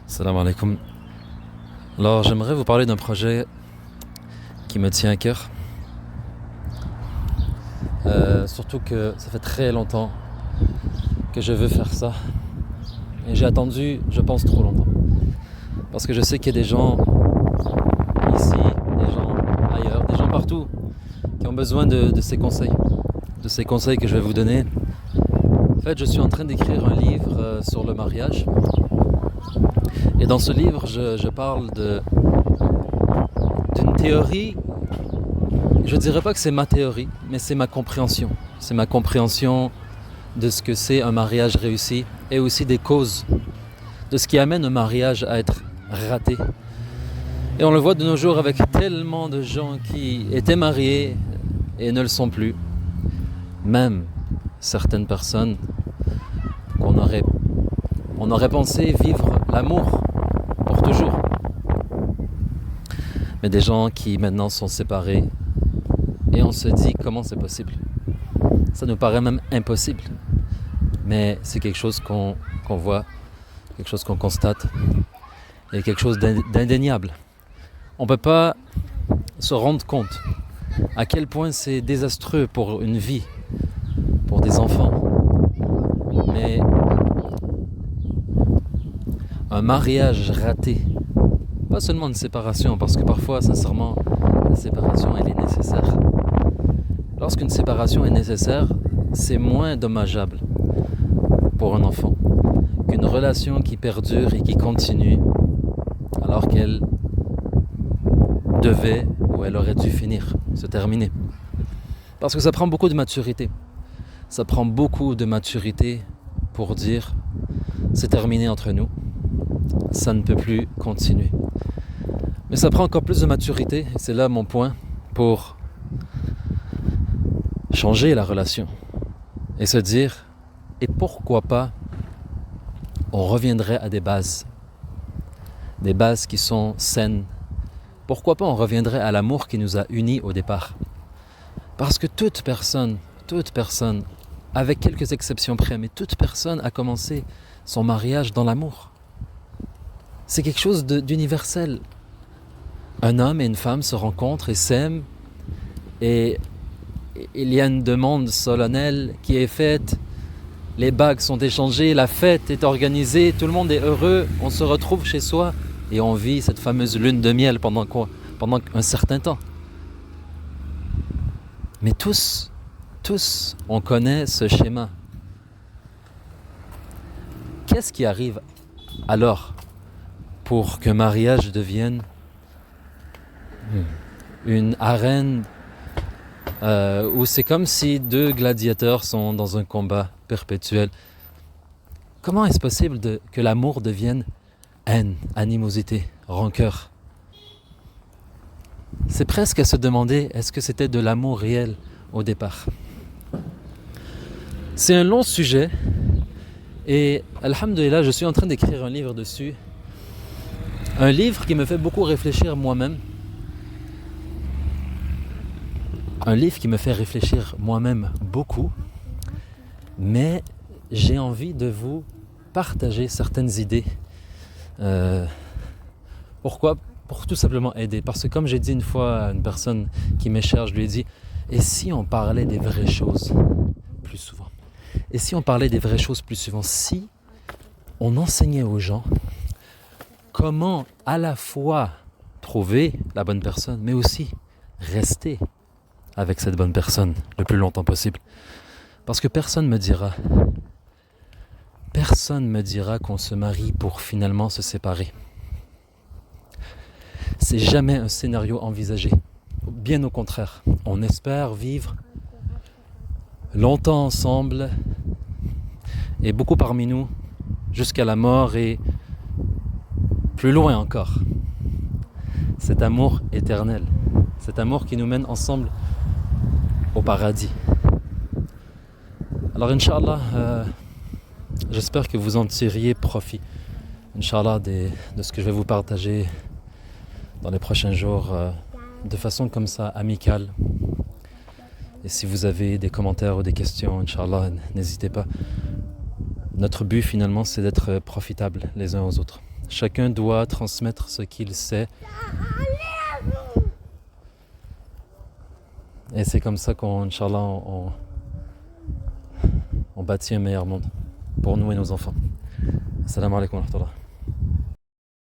Salam alaikum. Alors j'aimerais vous parler d'un projet qui me tient à cœur. Surtout que ça fait très longtemps que je veux faire ça. Et j'ai attendu, je pense, trop longtemps. Parce que je sais qu'il y a des gens ici, des gens ailleurs, des gens partout qui ont besoin de ces conseils. De ces conseils que je vais vous donner. En fait, je suis en train d'écrire un livre sur le mariage. Et dans ce livre, je parle d'une théorie. Je ne dirais pas que c'est ma théorie, mais c'est ma compréhension. C'est ma compréhension de ce que c'est un mariage réussi et aussi des causes de ce qui amène un mariage à être raté. Et on le voit de nos jours avec tellement de gens qui étaient mariés et ne le sont plus. Même certaines personnes on aurait pensé vivre l'amour pour toujours. Mais des gens qui maintenant sont séparés et on se dit comment c'est possible. Ça nous paraît même impossible. Mais c'est quelque chose qu'on voit, quelque chose qu'on constate et quelque chose d'indéniable. On ne peut pas se rendre compte à quel point c'est désastreux pour une vie, pour des enfants. Mais un mariage raté, pas seulement une séparation, parce que parfois, sincèrement, la séparation, elle est nécessaire. Lorsqu'une séparation est nécessaire, c'est moins dommageable pour un enfant qu'une relation qui perdure et qui continue alors qu'elle devait ou elle aurait dû finir, se terminer. Parce que ça prend beaucoup de maturité. Ça prend beaucoup de maturité pour dire c'est terminé entre nous, ça ne peut plus continuer. Mais ça prend encore plus de maturité, et c'est là mon point, pour changer la relation et se dire, et pourquoi pas on reviendrait à des bases qui sont saines. Pourquoi pas on reviendrait à l'amour qui nous a unis au départ. Parce que toute personne, avec quelques exceptions près, mais toute personne a commencé son mariage dans l'amour. C'est quelque chose d'universel. Un homme et une femme se rencontrent et s'aiment, et il y a une demande solennelle qui est faite, les bagues sont échangées, la fête est organisée, tout le monde est heureux, on se retrouve chez soi et on vit cette fameuse lune de miel pendant un certain temps. Mais tous, on connaît ce schéma. Qu'est-ce qui arrive alors pour qu'un mariage devienne une arène où c'est comme si deux gladiateurs sont dans un combat perpétuel? Comment est-ce possible que l'amour devienne haine, animosité, rancœur? C'est presque à se demander, est-ce que c'était de l'amour réel au départ? C'est un long sujet et alhamdoulilah, je suis en train d'écrire un livre dessus. Un livre qui me fait beaucoup réfléchir moi-même. Un livre qui me fait réfléchir moi-même beaucoup. Mais j'ai envie de vous partager certaines idées. Pourquoi ? Pour tout simplement aider. Parce que comme j'ai dit une fois à une personne qui m'est chère, je lui ai dit, et si on parlait des vraies choses plus souvent ? Et si on parlait des vraies choses plus souvent ? Si on enseignait aux gens comment à la fois trouver la bonne personne, mais aussi rester avec cette bonne personne le plus longtemps possible. Parce que personne me dira qu'on se marie pour finalement se séparer. C'est jamais un scénario envisagé. Bien au contraire, on espère vivre longtemps ensemble et beaucoup parmi nous jusqu'à la mort et plus loin encore. Cet amour éternel, cet amour qui nous mène ensemble au paradis. Alors Inch'Allah, j'espère que vous en tiriez profit, Inch'Allah, de ce que je vais vous partager dans les prochains jours, de façon comme ça, amicale. Et si vous avez des commentaires ou des questions, Inch'Allah, n'hésitez pas. Notre but finalement, c'est d'être profitables les uns aux autres. Chacun doit transmettre ce qu'il sait. Et c'est comme ça qu'Inch'Allah, on bâtit un meilleur monde pour nous et nos enfants. Assalamu alaikum wa rahmatullah.